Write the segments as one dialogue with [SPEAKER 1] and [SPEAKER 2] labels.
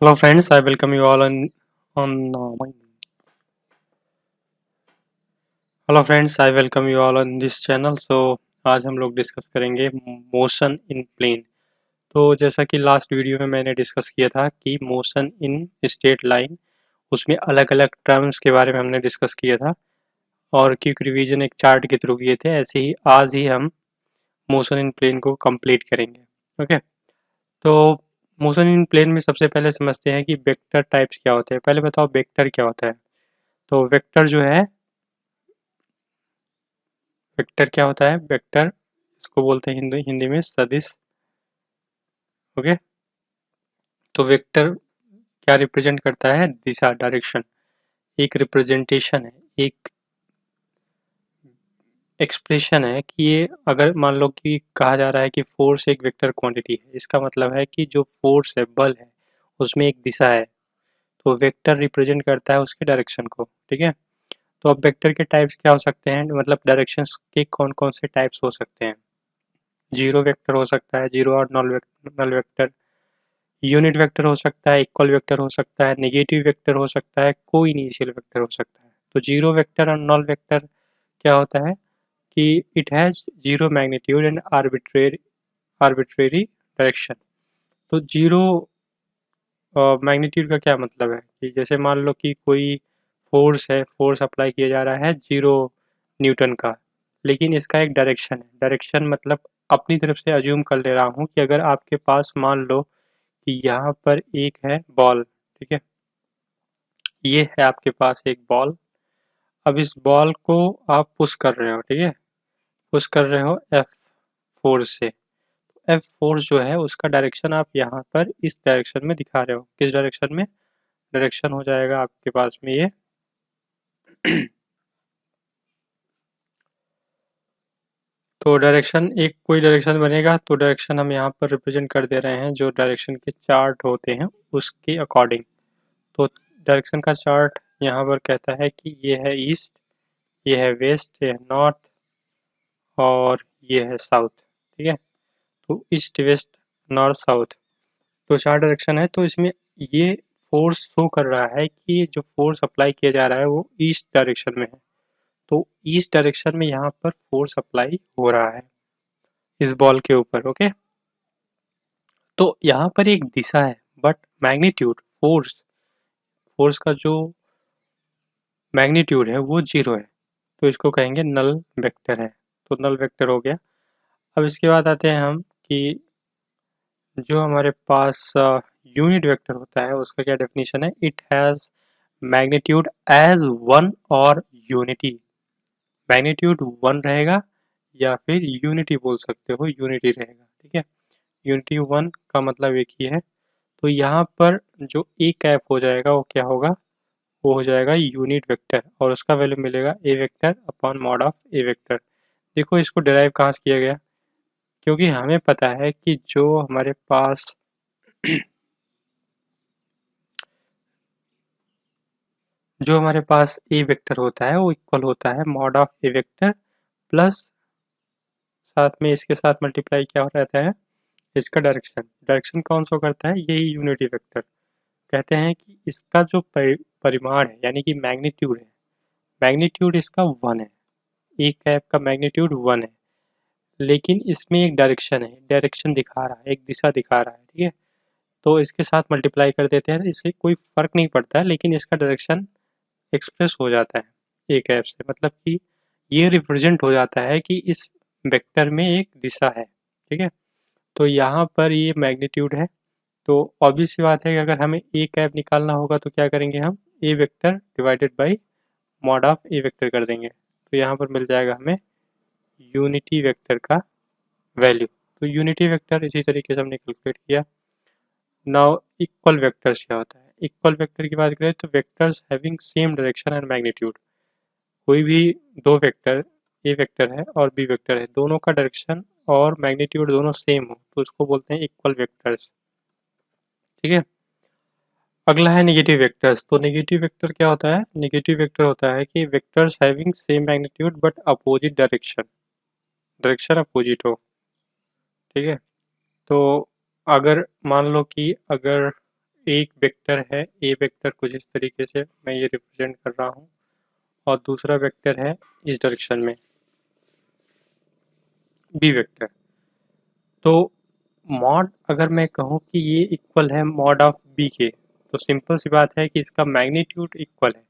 [SPEAKER 1] Hello friends, I welcome you all on my Hello friends, I welcome you all on this channel. आज हम लोग discuss करेंगे motion in plane. तो जैसा कि लास्ट वीडियो में मैंने डिस्कस किया था कि मोशन इन स्ट्रेट लाइन, उसमें अलग अलग टर्म्स के बारे में हमने डिस्कस किया था और क्विक रिवीजन एक चार्ट के थ्रू किए थे। ऐसे ही आज ही हम मोशन इन प्लेन को कंप्लीट करेंगे। ओके, तो मोशन इन प्लेन में सबसे पहले समझते हैं कि वेक्टर टाइप्स क्या होते हैं। पहले बताओ वेक्टर क्या होता है। तो वेक्टर जो है, वेक्टर क्या होता है? वेक्टर इसको बोलते हैं हिंदी हिंदी में सदिश। ओके, तो वेक्टर क्या रिप्रेजेंट करता है? दिशा, डायरेक्शन। एक रिप्रेजेंटेशन है, एक एक्सप्रेशन है कि ये अगर मान लो कि कहा जा रहा है कि फोर्स एक वेक्टर क्वांटिटी है, इसका मतलब है कि जो फोर्स है, बल है, उसमें एक दिशा है। तो वेक्टर रिप्रेजेंट करता है उसके डायरेक्शन को। ठीक है, तो अब वेक्टर के टाइप्स क्या हो सकते हैं, मतलब डायरेक्शंस के कौन कौन से टाइप्स हो सकते हैं? जीरो वेक्टर हो सकता है, जीरो और नल वेक्टर। यूनिट वेक्टर हो सकता है, इक्वल वेक्टर हो सकता है, नेगेटिव वेक्टर हो सकता है, को इनिशियल वेक्टर हो सकता है। तो जीरो वेक्टर और नल वेक्टर क्या होता है कि it has zero magnitude and arbitrary direction. तो जीरो मैग्नीट्यूड का क्या मतलब है कि जैसे मान लो कि कोई फोर्स है, फोर्स अप्लाई किया जा रहा है 0 न्यूटन का, लेकिन इसका एक डायरेक्शन है। डायरेक्शन मतलब अपनी तरफ से अज्यूम कर ले रहा हूँ कि अगर आपके पास मान लो कि यहाँ पर एक है बॉल। ठीक है, ये है आपके पास एक बॉल। अब इस बॉल को आप पुश कर रहे हो। ठीक है, पुश कर रहे हो एफ फोर्स से। एफ फोर्स जो है उसका डायरेक्शन आप यहाँ पर इस डायरेक्शन में दिखा रहे हो। किस डायरेक्शन में? डायरेक्शन हो जाएगा आपके पास में ये तो डायरेक्शन एक कोई डायरेक्शन बनेगा, तो डायरेक्शन हम यहाँ पर रिप्रेजेंट कर दे रहे हैं जो डायरेक्शन के चार्ट होते हैं उसके अकॉर्डिंग। तो डायरेक्शन का चार्ट यहाँ पर कहता है कि ये है ईस्ट, ये है वेस्ट, ये है नॉर्थ और ये है साउथ। ठीक है, तो ईस्ट वेस्ट नॉर्थ साउथ, तो चार डायरेक्शन है। तो इसमें ये फोर्स शो कर रहा है कि जो फोर्स अप्लाई किया जा रहा है वो ईस्ट डायरेक्शन में है। तो ईस्ट डायरेक्शन में यहाँ पर फोर्स अप्लाई हो रहा है इस बॉल के ऊपर। ओके, तो यहाँ पर एक दिशा है, बट मैग्नीट्यूड, फोर्स फोर्स का जो मैग्नीट्यूड है वो जीरो है। तो इसको कहेंगे नल वेक्टर है। तो नल वेक्टर हो गया। अब इसके बाद आते हैं हम कि जो हमारे पास यूनिट वेक्टर होता है उसका क्या डेफिनेशन है? It has magnitude as one और यूनिटी। मैग्नीट्यूड वन रहेगा या फिर यूनिटी बोल सकते हो, यूनिटी रहेगा। ठीक है, यूनिटी वन का मतलब एक ही है। तो यहाँ पर जो ए कैप हो जाएगा वो क्या होगा? वो हो जाएगा यूनिट वेक्टर और उसका वैल्यू मिलेगा A vector upon mod of A vector. देखो इसको डिराइव कहाँ से किया गया? क्योंकि हमें पता है कि जो हमारे पास ए वेक्टर होता है वो इक्वल होता है mod of A vector plus साथ में इसके साथ मल्टीप्लाई क्या हो रहता है? इसका डायरेक्शन। डायरेक्शन कौन सा करता है? यही यूनिटी वेक्टर। कहते हैं कि इसका जो परिमाण है यानी कि मैग्नीट्यूड है, मैग्नीट्यूड इसका वन है। एक कैप का मैग्नीट्यूड वन है, लेकिन इसमें एक डायरेक्शन है, डायरेक्शन दिखा रहा है, एक दिशा दिखा रहा है। ठीक है, तो इसके साथ मल्टीप्लाई कर देते हैं, इससे कोई फर्क नहीं पड़ता है, लेकिन इसका डायरेक्शन एक्सप्रेस हो जाता है एक ऐप से। मतलब कि ये रिप्रेजेंट हो जाता है कि इस वेक्टर में एक दिशा है। ठीक है, तो यहाँ पर ये मैग्नीट्यूड है। तो ऑब्वियस सी बात है कि अगर हमें ए कैप निकालना होगा तो क्या करेंगे हम? A vector divided by mod of A vector कर देंगे। तो यहाँ पर मिल जाएगा हमें यूनिटी वेक्टर का वैल्यू। तो यूनिटी वेक्टर इसी तरीके से हमने कैलकुलेट किया। नाउ इक्वल वेक्टर्स क्या होता है? इक्वल वेक्टर की बात करें तो vectors having same direction and magnitude. कोई भी दो वेक्टर, ए वेक्टर है और बी वेक्टर है, दोनों का डायरेक्शन और मैग्नीट्यूड दोनों सेम हो तो उसको बोलते हैं इक्वल वेक्टर्स। ठीक है, अगला है नेगेटिव वेक्टर्स। तो नेगेटिव वेक्टर क्या होता है? नेगेटिव वेक्टर होता है कि vectors having same magnitude but opposite direction, direction opposite हो। ठीक है, तो अगर मान लो कि अगर एक वेक्टर है ए वेक्टर, कुछ इस तरीके से मैं ये रिप्रेजेंट कर रहा हूँ, और दूसरा वेक्टर है इस डायरेक्शन में बी वेक्टर। तो मॉड अगर मैं कहूँ कि ये इक्वल है मॉड ऑफ बी के, तो सिंपल सी बात है कि इसका मैग्नीट्यूड इक्वल है,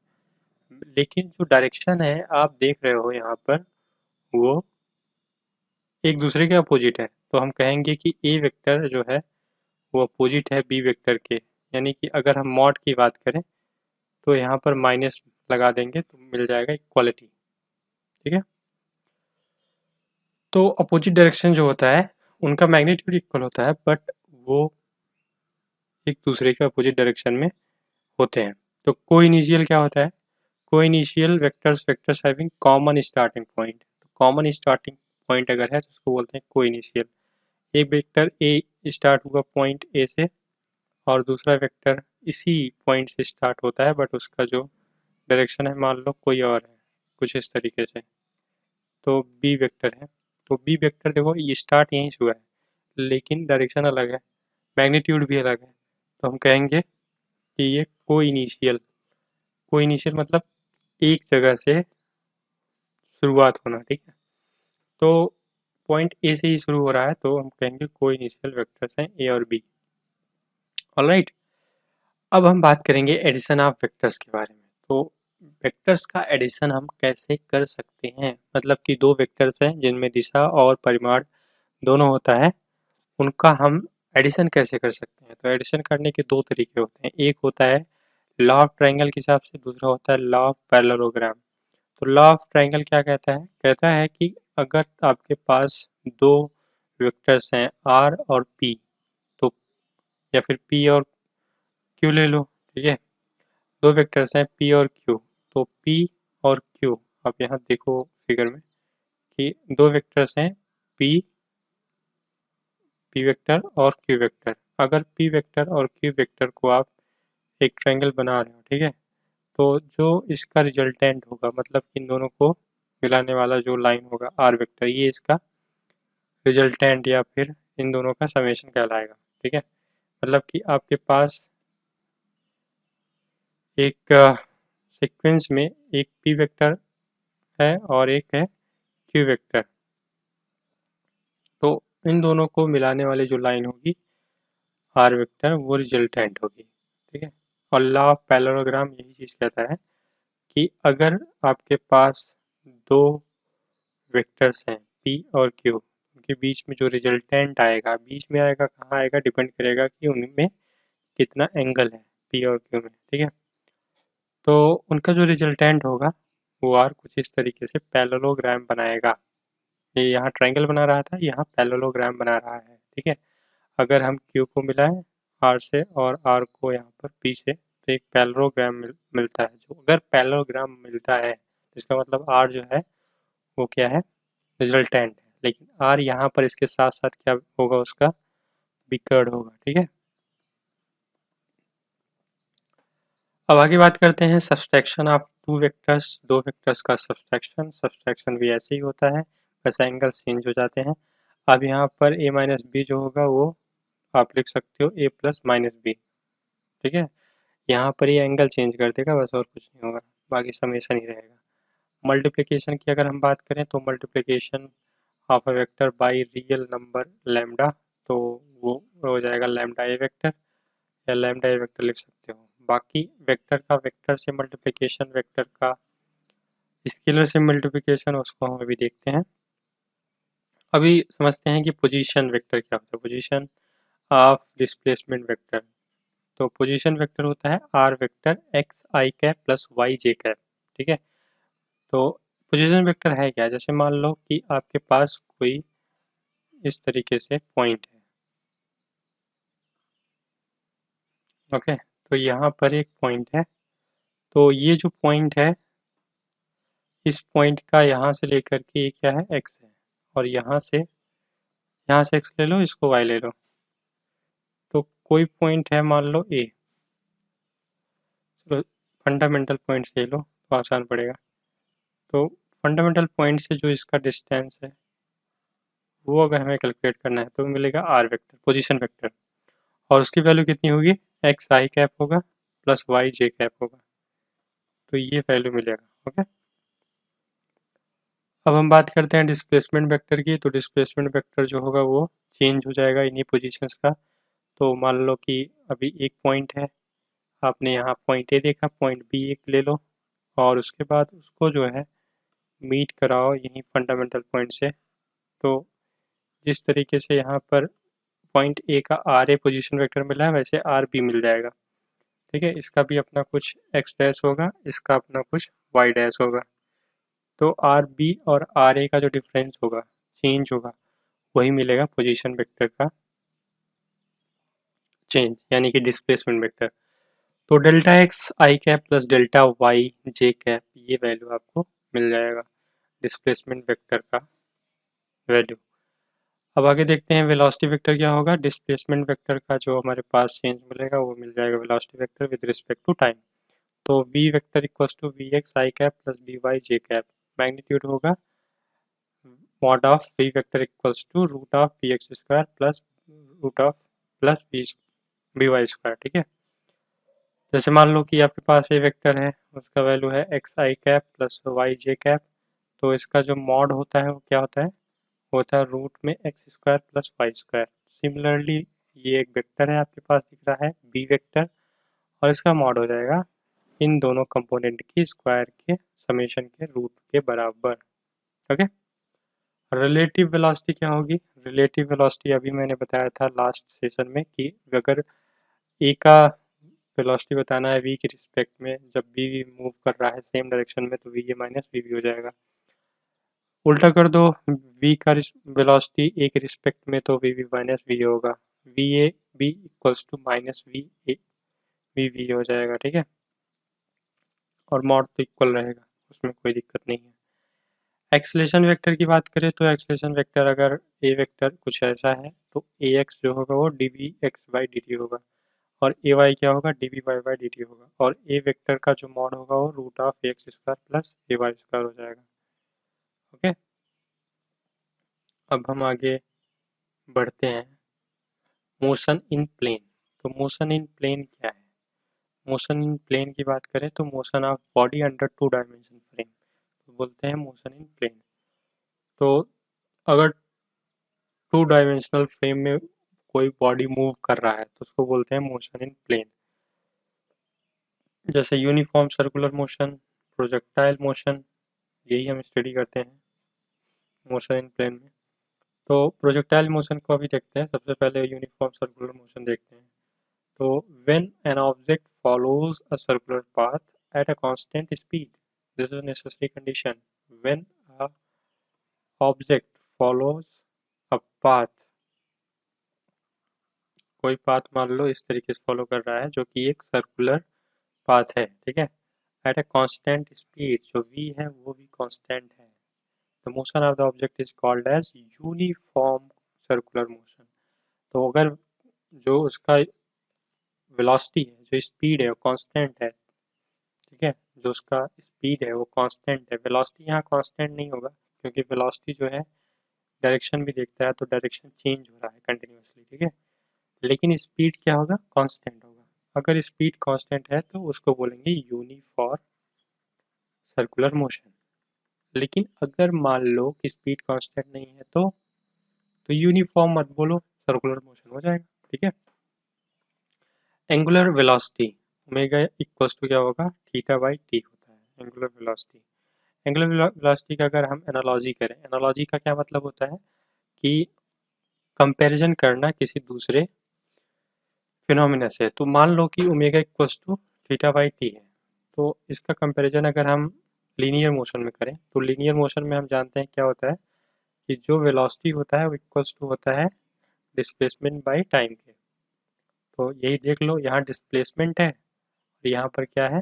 [SPEAKER 1] लेकिन जो डायरेक्शन है आप देख रहे हो यहाँ पर वो एक दूसरे के अपोजिट है। तो हम कहेंगे कि ए वेक्टर जो है वो अपोजिट है बी वेक्टर के, यानी कि अगर हम मॉड की बात करें तो यहाँ पर माइनस लगा देंगे तो मिल जाएगा इक्वालिटी। ठीक है, तो अपोजिट डायरेक्शन जो होता है उनका मैग्नीट्यूड इक्वल होता है, बट वो एक दूसरे के अपोजिट डायरेक्शन में होते हैं। तो कोइनिशियल क्या होता है? Coinitial vectors vectors having common starting point. तो कॉमन स्टार्टिंग पॉइंट अगर है तो उसको बोलते हैं कोइनिशियल। एक वेक्टर ए स्टार्ट हुआ पॉइंट ए से और दूसरा वेक्टर इसी पॉइंट से स्टार्ट होता है, बट उसका जो डायरेक्शन है मान लो कोई और है, कुछ इस तरीके से, तो बी वेक्टर है। तो बी वेक्टर देखो ये स्टार्ट यहीं से हुआ है लेकिन डायरेक्शन अलग है, मैग्नीट्यूड भी अलग है, तो हम कहेंगे कि ये कोइनिशियल। कोइनिशियल मतलब एक जगह से शुरुआत होना। ठीक है, तो पॉइंट ए से ही शुरू हो रहा है तो हम कहेंगे कोइनिशियल वेक्टर्स हैं ए और बी। ऑलराइट, अब हम बात करेंगे एडिशन ऑफ वेक्टर्स के बारे में। तो वेक्टर्स का एडिशन हम कैसे कर सकते हैं, मतलब कि दो वेक्टर्स हैं जिनमें दिशा और परिमाण दोनों होता है, उनका हम एडिशन कैसे कर सकते हैं? तो एडिशन करने के दो तरीके होते हैं, एक होता है लॉ ऑफ ट्रायंगल के हिसाब से, दूसरा होता है लॉ ऑफ पैरेललोग्राम। तो लॉ ऑफ ट्रायंगल क्या कहता है? कहता है कि अगर आपके पास दो वेक्टर्स हैं आर और पी, तो या फिर पी और क्यू ले लो। ठीक है, दो वेक्टर्स हैं पी और क्यू, तो पी और क्यू, आप यहाँ देखो फिगर में कि दो वेक्टर्स हैं पी पी वेक्टर और क्यू वेक्टर। अगर पी वेक्टर और क्यू वेक्टर को आप एक ट्रायंगल बना रहे हो, ठीक है, तो जो इसका रिजल्टेंट होगा, मतलब इन दोनों को मिलाने वाला जो लाइन होगा आर वेक्टर, ये इसका रिजल्टेंट या फिर इन दोनों का समेशन कहलाएगा। ठीक है, मतलब कि आपके पास एक सीक्वेंस में एक पी वेक्टर है और एक है क्यू वेक्टर, तो इन दोनों को मिलाने वाली जो लाइन होगी आर वेक्टर वो रिजल्टेंट होगी। ठीक है, और लॉ ऑफ पैरेललोग्राम यही चीज़ कहता है कि अगर आपके पास दो वेक्टर्स हैं पी और क्यू, उनके बीच में जो रिजल्टेंट आएगा, बीच में आएगा कहाँ आएगा डिपेंड करेगा कि उनमें कितना एंगल है पी और क्यू में। ठीक है, तो उनका जो रिजल्टेंट होगा वो आर कुछ इस तरीके से पैरेललोग्राम बनाएगा। ये यहाँ ट्रायंगल बना रहा था, यहाँ पैरेललोग्राम बना रहा है। ठीक है, अगर हम क्यू को मिलाएं आर से और आर को यहाँ पर पी से, तो एक पैरेललोग्राम मिलता है। जो अगर पैरेललोग्राम मिलता है तो इसका मतलब आर जो है वो क्या है? रिजल्टेंट है। लेकिन आर यहाँ पर इसके साथ साथ क्या होगा? उसका विकर्ण होगा। ठीक है, अब आगे बात करते हैं सब्सट्रैक्शन ऑफ टू वेक्टर्स। दो वेक्टर्स का सब्सट्रैक्शन, सब्सट्रैक्शन भी ऐसे ही होता है, बस एंगल्स चेंज हो जाते हैं। अब यहाँ पर a माइनस बी जो होगा वो आप लिख सकते हो a प्लस माइनस बी। ठीक है, यहाँ पर ये एंगल चेंज कर देगा बस, और कुछ नहीं होगा, बाकी समेशन ही रहेगा। मल्टीप्लिकेशन की अगर हम बात करें तो multiplication of a vector by real number lambda, तो वो हो जाएगा लैम्डा ए वेक्टर, या लैम्डा ए वेक्टर लिख सकते हो। बाकी वेक्टर का वेक्टर से मल्टीप्लिकेशन, वेक्टर का स्केलर से मल्टीप्लिकेशन, उसको हम अभी देखते हैं। अभी समझते हैं कि पोजीशन वेक्टर क्या होता है, पोजीशन ऑफ डिस्प्लेसमेंट वेक्टर। तो पोजीशन वेक्टर होता है आर वेक्टर एक्स आई कैप प्लस वाई जे कैप। ठीक है, तो पोजीशन वेक्टर है क्या? जैसे मान लो कि आपके पास कोई इस तरीके से पॉइंट है। ओके, तो यहाँ पर एक पॉइंट है, तो ये जो पॉइंट है इस पॉइंट का यहाँ से लेकर के ये क्या है? एक्स है, और यहाँ से एक्स ले लो, इसको वाई ले लो। तो कोई पॉइंट है मान लो ए, चलो फंडामेंटल पॉइंट्स ले लो तो आसान पड़ेगा। तो फंडामेंटल पॉइंट से जो इसका डिस्टेंस है वो अगर हमें कैलकुलेट करना है तो मिलेगा आर वेक्टर, पोजीशन वेक्टर, और उसकी वैल्यू कितनी होगी? एक्स आई कैप होगा प्लस वाई जे कैप होगा, तो ये वैल्यू मिलेगा। ओके, अब हम बात करते हैं डिस्प्लेसमेंट वेक्टर की। तो डिस्प्लेसमेंट वेक्टर जो होगा वो चेंज हो जाएगा इन्हीं पोजीशंस का। तो मान लो कि अभी एक पॉइंट है, आपने यहाँ पॉइंट ए देखा, पॉइंट बी एक ले लो और उसके बाद उसको जो है मीट कराओ यहीं फंडामेंटल पॉइंट से। तो जिस तरीके से यहाँ पर पॉइंट ए का आर ए पोजिशन वेक्टर मिला है वैसे आर बी मिल जाएगा। ठीक है, इसका भी अपना कुछ एक्स डैश होगा, इसका अपना कुछ वाई डैश होगा। तो आर बी और आर ए का जो डिफरेंस होगा, चेंज होगा, वही मिलेगा पोजीशन वेक्टर का चेंज, यानी कि डिस्प्लेसमेंट वेक्टर। तो डेल्टा एक्स आई कैप प्लस डेल्टा वाई जे कैप, ये वैल्यू आपको मिल जाएगा डिस्प्लेसमेंट वेक्टर का वैल्यू। अब आगे देखते हैं वेलोसिटी वेक्टर क्या होगा। डिस्प्लेसमेंट वेक्टर का जो हमारे पास चेंज मिलेगा वो मिल जाएगा velocity vector with respect to time. तो V vector equals to V X I cap plus B Y J cap, magnitude होगा mod of V vector equals to root of V X square plus root of plus B Y square. ठीक है, जैसे मान लो कि आपके पास ए vector है, उसका वैल्यू है एक्स आई कैप प्लस वाई जे कैप, तो इसका जो मॉड होता है वो क्या होता है रूट में x square plus y square. Similarly ये एक वेक्टर है आपके पास दिख रहा है बी वेक्टर, और इसका मॉड हो जाएगा इन दोनों कंपोनेंट की स्क्वायर के समेशन के रूट के बराबर। ओके, रिलेटिव वेलोसिटी क्या होगी। रिलेटिव वेलोसिटी अभी मैंने बताया था लास्ट सेशन में कि अगर ए का वेलोसिटी बताना है वी के रिस्पेक्ट में, जब वी मूव कर रहा है सेम डायरेक्शन में तो v a minus v b हो जाएगा। उल्टा कर दो, वी का वेलोसिटी ए के रिस्पेक्ट में तो वी बी माइनस वी होगा, v a b equals to minus v a v v हो जाएगा। ठीक है, और मॉड तो इक्वल रहेगा, उसमें कोई दिक्कत नहीं है। एक्सलेशन वेक्टर की बात करें तो एक्सलेशन वेक्टर अगर ए वेक्टर कुछ ऐसा है तो ए एक्स जो होगा वो d v x by d t होगा, और ए वाई क्या होगा d v y by d t होगा, और ए वेक्टर का जो मॉड होगा वो root of a x square plus a y square हो जाएगा। ओके, अब हम आगे बढ़ते हैं मोशन इन प्लेन। तो मोशन इन प्लेन क्या है। मोशन इन प्लेन की बात करें तो motion of body under two dimension frame, तो बोलते हैं मोशन इन प्लेन। तो अगर टू डायमेंशनल फ्रेम में कोई बॉडी मूव कर रहा है तो उसको बोलते हैं मोशन इन प्लेन। जैसे uniform circular motion, projectile motion, यही हम स्टडी करते हैं मोशन इन प्लेन में। तो प्रोजेक्टाइल मोशन को अभी देखते हैं, सबसे पहले यूनिफॉर्म सर्कुलर मोशन देखते हैं। तो when an object follows a circular path eight a constant speed, this is necessary condition. When a object follows a path, कोई पाथ मान लो इस तरीके से फॉलो कर रहा है जो कि एक सर्कुलर पाथ है, ठीक है, एट अ कांस्टेंट स्पीड, जो v है वो भी कांस्टेंट है, the motion of the object is called as uniform circular motion. तो अगर जो उसका वेलोसिटी है, जो स्पीड है वो कांस्टेंट है, ठीक है, जो उसका स्पीड है वो कांस्टेंट है, वेलोसिटी यहाँ कांस्टेंट नहीं होगा क्योंकि वेलोसिटी जो है डायरेक्शन भी देखता है तो डायरेक्शन चेंज हो रहा है कंटिन्यूसली, ठीक है, लेकिन स्पीड क्या होगा कांस्टेंट होगा। अगर स्पीड कांस्टेंट है तो उसको बोलेंगे यूनिफॉर्म सर्कुलर मोशन। लेकिन अगर मान लो कि स्पीड कांस्टेंट नहीं है तो यूनिफॉर्म मत बोलो, सर्कुलर मोशन हो जाएगा। ठीक है, angular velocity omega equals to क्या होगा थीटा बाई टी होता है एंगुलर वेलोसिटी। एंगुलर वेलोसिटी का अगर हम एनालॉजी करें, एनालॉजी का क्या मतलब होता है कि कंपैरिजन करना किसी दूसरे फिनोमिना से। तो मान लो कि omega equals to theta by t है, तो इसका कंपैरिजन अगर हम लीनियर मोशन में करें तो लीनियर मोशन में हम जानते हैं क्या होता है कि जो वेलोसिटी होता है वो इक्वल्स टू होता है डिस्प्लेसमेंट बाय टाइम के। तो यही देख लो, यहाँ डिस्प्लेसमेंट है और यहाँ पर क्या है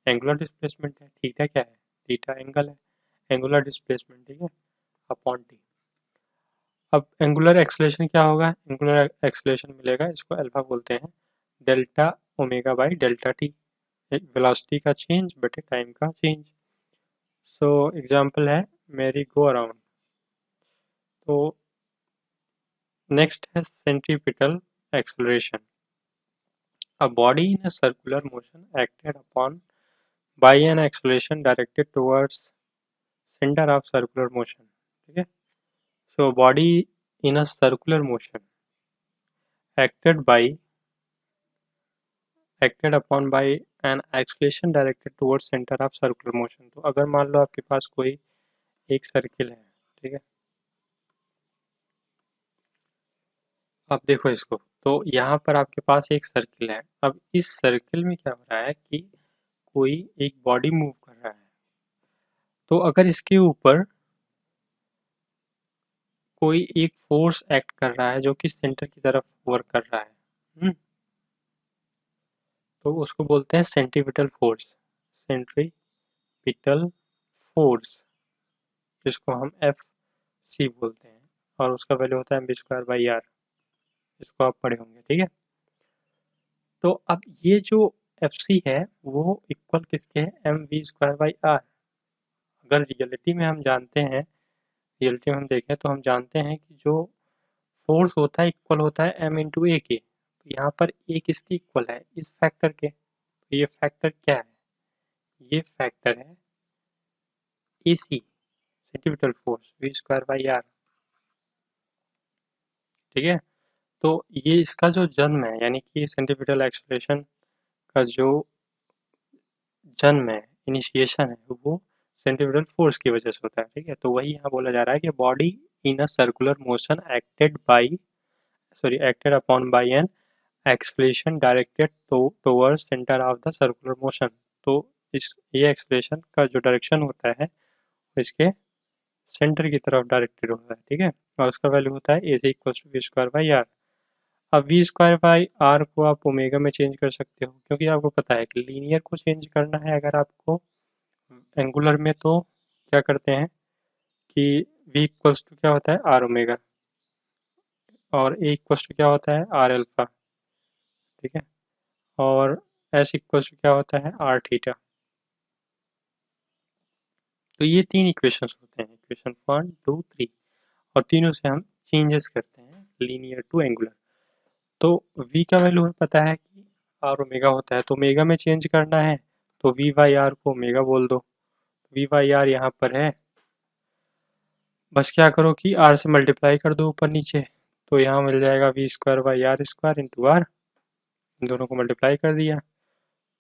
[SPEAKER 1] एंगुलर डिस्प्लेसमेंट है, थीटा क्या है थीटा एंगल है, एंगुलर डिस्प्लेसमेंट, ठीक है, अपॉन टी। अब एंगुलर एक्सलेशन क्या होगा, एंगुलर एक्सलेशन मिलेगा, इसको अल्फा बोलते हैं, delta omega by delta T, velocity का चेंज बटे टाइम का चेंज। सो एग्जांपल है मेरी गो अराउंड। तो नेक्स्ट है centripetal acceleration. A body in a circular motion acted upon by an acceleration directed towards center of circular motion. ठीक है, so body in a circular motion acted upon by an acceleration directed towards center of circular motion. तो अगर मान लो आपके पास कोई एक circle है, ठीक है, अब देखो इसको, तो यहाँ पर आपके पास एक सर्किल है। अब इस सर्किल में क्या हो रहा है कि कोई एक बॉडी मूव कर रहा है, तो अगर इसके ऊपर कोई एक फोर्स एक्ट कर रहा है जो कि सेंटर की तरफ वर्क कर रहा है, तो उसको बोलते हैं सेंट्रीपिटल फोर्स, सेंट्रीपिटल फोर्स, जिसको हम एफ सी बोलते हैं, और उसका वैल्यू होता है mv²/r, इसको आप पढ़े होंगे, ठीक है। तो अब ये जो एफ सी है वो इक्वल किसके है, mv²/r। अगर रियलिटी में हम जानते हैं, रियलिटी में हम देखें तो हम जानते हैं कि जो फोर्स होता है इक्वल होता है m इंटू ए के, तो यहाँ पर ए किसके इक्वल है, इस फैक्टर के, तो ये फैक्टर क्या है, ये फैक्टर है ए सी, सेंट्रीपिटल फोर्स v²/r, ठीक है। तो ये इसका जो जन्म है, यानी कि सेंट्रीपिटल एक्सेलरेशन का जो जन्म है, इनिशिएशन है, वो सेंट्रीपिटल फोर्स की वजह से होता है, ठीक है। तो वही यहाँ बोला जा रहा है कि body in a circular motion acted upon bye N acceleration directed towards centre of the circular motion. तो ये एक्सलेशन का जो डायरेक्शन होता है इसके सेंटर की तरफ डायरेक्टेड होता है, ठीक है, और उसका वैल्यू होता है ए से इक्वल टू v²/r। अब v²/r को आप ओमेगा में चेंज कर सकते हो, क्योंकि आपको पता है कि लीनियर को चेंज करना है अगर आपको एंगुलर में, तो क्या करते हैं कि v इक्वल्स टू क्या होता है r ओमेगा, और a इक्वल्स टू क्या होता है r अल्फा, ठीक है, और s इक्वल्स टू क्या होता है r थीटा। तो ये तीन इक्वेशंस होते हैं, इक्वेशन 1 2 3, और तीनों से हम चेंजेस करते हैं लीनियर टू एंगुलर। तो v का वैल्यू हमें पता है कि r ओमेगा होता है, तो ओमेगा में चेंज करना है तो v/r को ओमेगा बोल दो, v/r यहाँ पर है, बस क्या करो कि r से मल्टीप्लाई कर दो ऊपर नीचे, तो यहाँ मिल जाएगा v²/r² इंटू r, इन दोनों को मल्टीप्लाई कर दिया,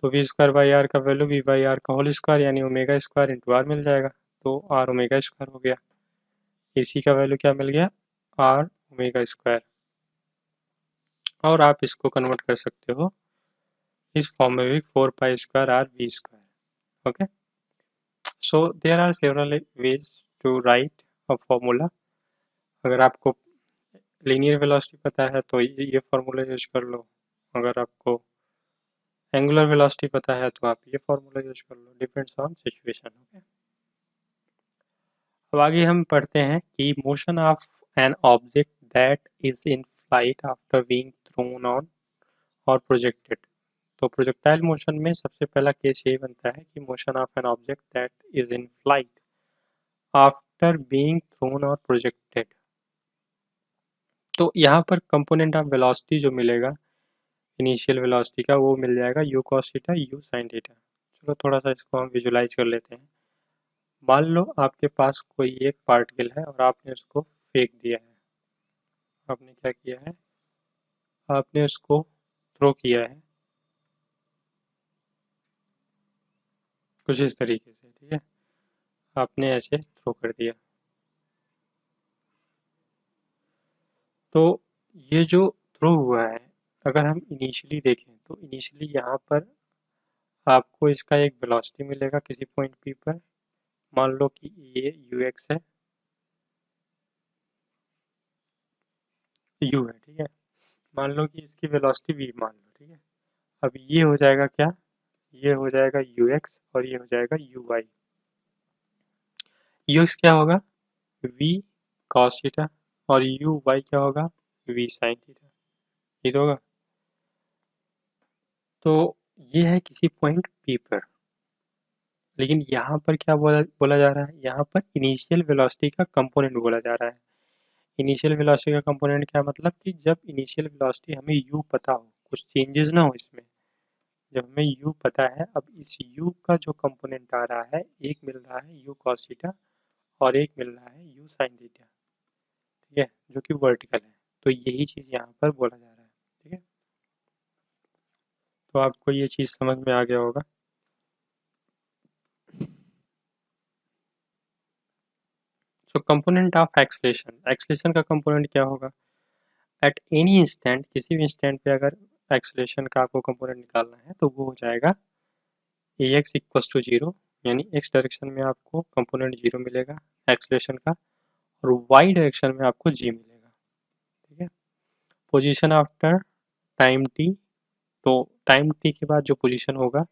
[SPEAKER 1] तो v²/r का वैल्यू v/r का होल स्क्वायर यानी ओमेगा स्क्वायर इंटू r मिल जाएगा, तो r ओमेगा स्क्वायर हो गया। इसी का वैल्यू क्या मिल गया, r ओमेगा स्क्वायर, और आप इसको कन्वर्ट कर सकते हो इस फॉर्म में भी 4π² r v²। Okay, so there are several ways to write a formula. अगर आपको लीनियर वेलोसिटी पता है तो ये फॉर्मूला यूज कर लो, अगर आपको एंगुलर वेलोसिटी पता है तो आप ये फॉर्मूला यूज कर लो, डिपेंड्स ऑन सिचुएशन। ओके, अब आगे हम पढ़ते हैं कि motion of an object that is in flight after being thrown on और प्रोजेक्टेड। तो प्रोजेक्टाइल मोशन में सबसे पहला केस यही बनता है कि motion of an object that is in flight after being thrown और प्रोजेक्टेड। तो यहाँ पर कंपोनेंट ऑफ वेलोसिटी जो मिलेगा इनिशियल वेलोसिटी का, वो मिल जाएगा u cos theta u sin theta. चलो थोड़ा सा इसको हम विजुलाइज कर लेते हैं। मान लो आपके पास कोई एक पार्टिकल है और आपने उसको फेंक दिया है, आपने क्या किया है, आपने उसको थ्रो किया है कुछ इस तरीके से, ठीक है, आपने ऐसे थ्रो कर दिया। तो ये जो थ्रो हुआ है, अगर हम इनिशियली देखें तो इनिशियली यहाँ पर आपको इसका एक वेलोसिटी मिलेगा किसी पॉइंट पी पर, मान लो कि ये ux है, u है, ठीक है, मान लो कि इसकी वेलोसिटी v मान लो, ठीक है। अब ये हो जाएगा क्या, ये हो जाएगा ux और ये हो जाएगा uy। ux क्या होगा, v cos थीटा, और uy क्या होगा, v sin थीटा, ये तो होगा। तो ये है किसी पॉइंट p पर, लेकिन यहाँ पर क्या बोला जा रहा है, यहाँ पर इनिशियल वेलोसिटी का कंपोनेंट बोला जा रहा है। इनिशियल वेलोसिटी का कंपोनेंट क्या मतलब कि जब इनिशियल वेलोसिटी हमें u पता हो, कुछ चेंजेस ना हो इसमें, जब हमें u पता है, अब इस u का जो कंपोनेंट आ रहा है, एक मिल रहा है u cos थीटा और एक मिल रहा है u sin थीटा, ठीक है, जो कि वर्टिकल है। तो यही चीज़ यहाँ पर बोला जा रहा है, ठीक है। तो आपको ये चीज़ समझ में आ गया होगा। सो कंपोनेंट ऑफ एक्सलेशन, एक्सलेशन का कंपोनेंट क्या होगा? एट एनी इंस्टेंट, किसी भी इंस्टेंट पे अगर एक्सलेशन का आपको कंपोनेंट निकालना है तो वो हो जाएगा ए एक्स इक्वस टू जीरो, यानी एक्स डायरेक्शन में आपको कंपोनेंट जीरो मिलेगा एक्सलेशन का, और वाई डायरेक्शन में आपको जी मिलेगा, ठीक है। पोजीशन आफ्टर टाइम टी, तो टाइम टी के बाद जो पोजीशन होगा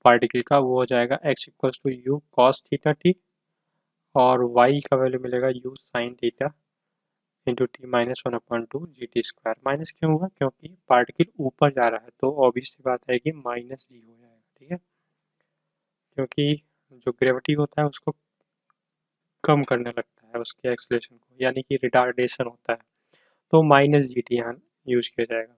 [SPEAKER 1] पार्टिकल का वो हो जाएगा x equals to u cos theta t, और वाई का वैल्यू मिलेगा u sine theta into t minus 1/2 g t square. Minus क्यों हुआ? क्योंकि पार्टिकल ऊपर जा रहा है तो ऑब्वियस सी बात है कि माइनस जी हो जाएगा, ठीक है, क्योंकि जो ग्रेविटी होता है उसको कम करने लगता है उसके एक्सलेशन को, यानी कि रिटार्डेशन होता है, तो माइनस जी टी यहाँ यूज किया जाएगा।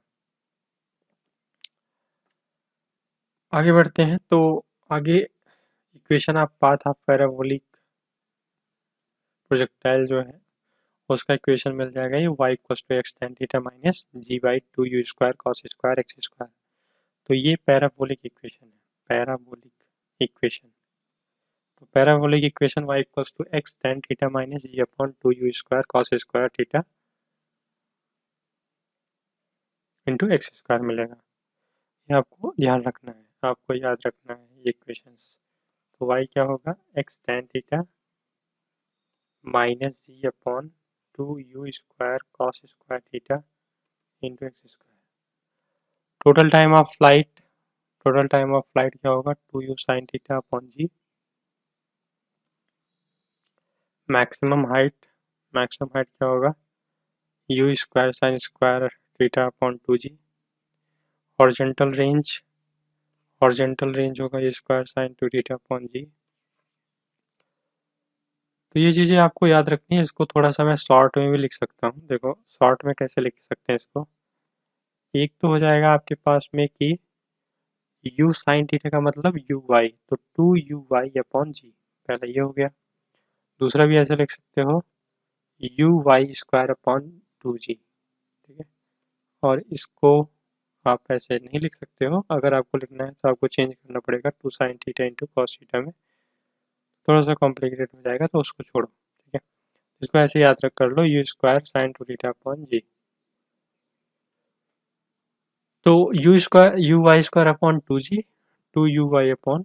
[SPEAKER 1] आगे बढ़ते हैं, तो आगे equation of path of parabolic projectile जो है उसका इक्वेशन मिल जाएगा, ये y equals to x tan theta minus g by two you square cos square x square. तो ये पैराबोलिक इक्वेशन है, पैराबोलिक इक्वेशन। तो parabolic equation y equals to x tan theta minus ji upon two you square cos square theta into X square मिलेगा। ये आपको ध्यान रखना है, आपको याद रखना है ये इक्वेशंस। तो y क्या होगा? X tan theta minus ji upon two you square cos square theta into X square. Total time of flight, total time of flight क्या होगा? Two U sine theta upon G. Maximum height, maximum height क्या होगा? U square sine square theta upon two G. Horizontal range, horizontal range होगा U square sine two theta upon जी। तो ये चीज़ें आपको याद रखनी है। इसको थोड़ा सा मैं शॉर्ट में भी लिख सकता हूँ। देखो शॉर्ट में कैसे लिख सकते हैं इसको। एक तो हो जाएगा आपके पास में कि यू साइन थीटा का मतलब यू वाई, तो टू यू वाई अपॉन जी, पहले ये हो गया। दूसरा भी ऐसे लिख सकते हो U Y square upon two G, ठीक है। और इसको आप ऐसे नहीं लिख सकते हो, अगर आपको लिखना है तो आपको चेंज करना पड़ेगा two sine theta into cos theta में, थोड़ा सा कॉम्प्लिकेटेड हो जाएगा तो उसको छोड़ो, ठीक है। इसको ऐसे याद रख कर लो u square sine two theta upon जी। तो u square u Y square upon two g, two u y upon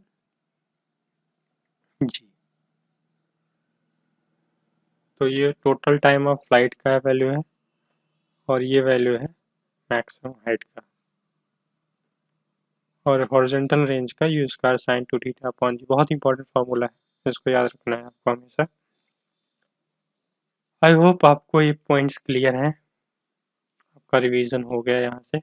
[SPEAKER 1] जी। तो ये टोटल टाइम ऑफ फ्लाइट का वैल्यू है और ये वैल्यू है मैक्सिमम हाइट का, और हॉरिजॉन्टल रेंज का u square sine two theta upon g. बहुत इंपॉर्टेंट फार्मूला है, इसको याद रखना है आपको हमेशा। आई होप आपको ये पॉइंट्स क्लियर हैं, आपका रिवीजन हो गया यहाँ से।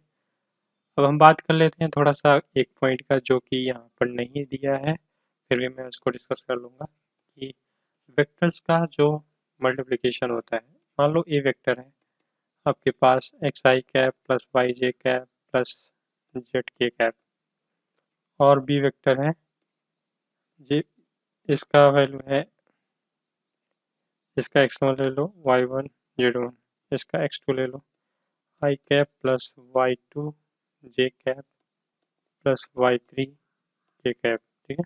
[SPEAKER 1] अब हम बात कर लेते हैं थोड़ा सा एक पॉइंट का जो कि यहाँ पर नहीं दिया है, फिर भी मैं उसको डिस्कस कर लूँगा कि वेक्टर्स का जो मल्टीप्लिकेशन होता है। मान लो ए वेक्टर है आपके पास एक्स आई कैप प्लस वाई जे कैप प्लस जेड के कैप, और बी वेक्टर है जे, इसका वैल्यू है, इसका x1 ले लो, y1 z1, इसका x2 ले लो, आई कैप प्लस y2 जे कैप प्लस y3 के कैप, ठीक है।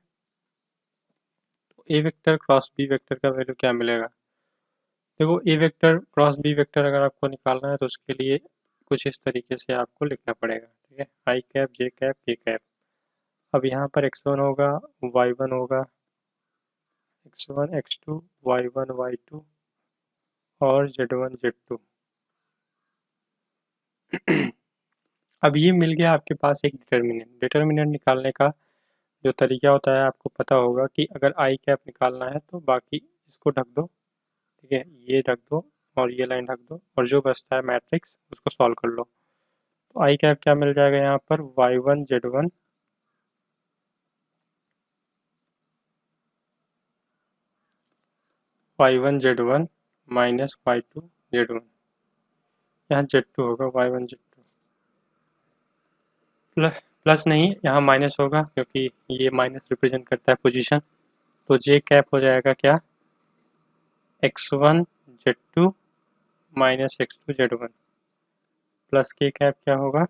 [SPEAKER 1] तो ए वेक्टर क्रॉस बी वेक्टर का वैल्यू क्या मिलेगा? देखो ए वेक्टर क्रॉस बी वेक्टर अगर आपको निकालना है तो उसके लिए कुछ इस तरीके से आपको लिखना पड़ेगा, ठीक है। आई कैप जे कैप के कैप। अब यहाँ पर x1 होगा, y1 होगा, x1 x2 y1 y2 और z1 z2। अब ये मिल गया आपके पास एक डिटर्मिनेंट। डिटर्मिनेंट निकालने का जो तरीका होता है आपको पता होगा कि अगर आई कैप निकालना है तो बाकी इसको ढक दो, ठीक है, ये ढक दो और ये लाइन ढक दो, और जो बचता है मैट्रिक्स उसको सॉल्व कर लो। तो आई कैप क्या मिल जाएगा यहाँ पर? y1 z1 y1 z1 minus y2 z1, यहाँ z2 होगा y1 z2 प्लस नहीं, यहाँ माइनस होगा क्योंकि ये माइनस रिप्रेजेंट करता है पोजीशन। तो जे कैप हो जाएगा क्या, x1 z2 minus x2 z1 plus के कैप क्या होगा,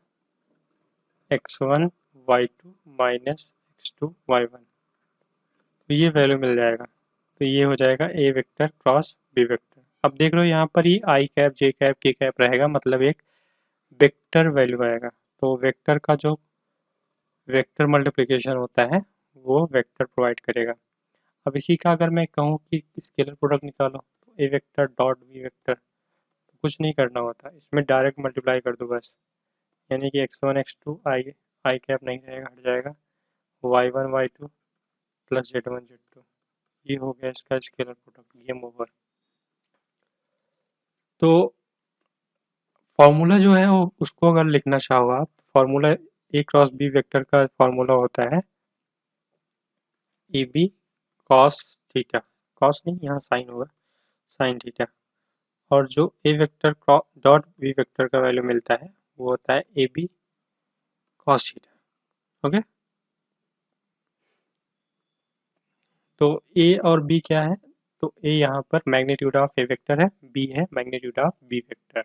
[SPEAKER 1] x1 y2 minus x2 y1। तो ये वैल्यू मिल जाएगा। तो ये हो जाएगा ए वेक्टर क्रॉस बी वेक्टर। अब देख रहे हो यहाँ पर ही आई कैप जे कैप के कैप रहेगा, मतलब एक वेक्टर वैल्यू आएगा। तो वेक्टर का जो वेक्टर मल्टीप्लिकेशन होता है वो वेक्टर प्रोवाइड करेगा। अब इसी का अगर मैं कहूँ कि स्केलर प्रोडक्ट निकालो, तो ए वेक्टर डॉट बी वेक्टर, तो कुछ नहीं करना होता, इसमें डायरेक्ट मल्टीप्लाई कर दो बस। यानी कि x1 x2 आई कैप नहीं रहेगा, हट जाएगा, y1 y2 plus z1 z2। ये हो गया इसका स्केलर प्रोडक्ट, गेम ओवर। तो फॉर्मूला जो है वो उसको अगर लिखना चाहो आप, formula a cross b vector का फॉर्मूला होता है a b cos theta, cos नहीं यहाँ साइन होगा, साइन थीटा। और जो a vector dot b vector का वैल्यू मिलता है वो होता है a b cos theta. Okay, तो ए और बी क्या है, तो ए यहाँ पर मैग्नीट्यूड ऑफ ए वेक्टर है, बी है मैग्नीट्यूड ऑफ बी वेक्टर,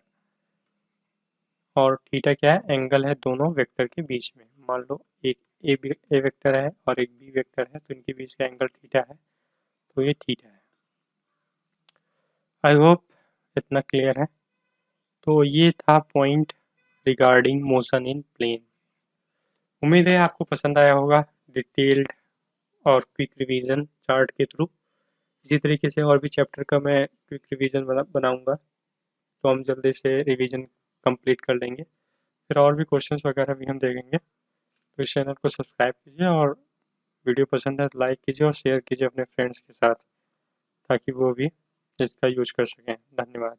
[SPEAKER 1] और थीटा क्या है, एंगल है दोनों वेक्टर के बीच में। मान लो एक ए वेक्टर है और एक बी वेक्टर है, तो इनके बीच का एंगल थीटा है, तो ये थीटा है। आई होप इतना क्लियर है। तो ये था point regarding motion in plane. उम्मीद है आपको पसंद आया होगा, डिटेल्ड और क्विक रिवीजन चार्ट के थ्रू। इसी तरीके से और भी चैप्टर का मैं क्विक रिवीजन बनाऊंगा, तो हम जल्दी से रिवीजन कंप्लीट कर लेंगे। फिर और भी क्वेश्चंस वगैरह भी हम देखेंगे। तो इस चैनल को सब्सक्राइब कीजिए, और वीडियो पसंद है तो लाइक कीजिए और शेयर कीजिए अपने फ्रेंड्स के साथ, ताकि वो भी इसका यूज कर सकें। धन्यवाद।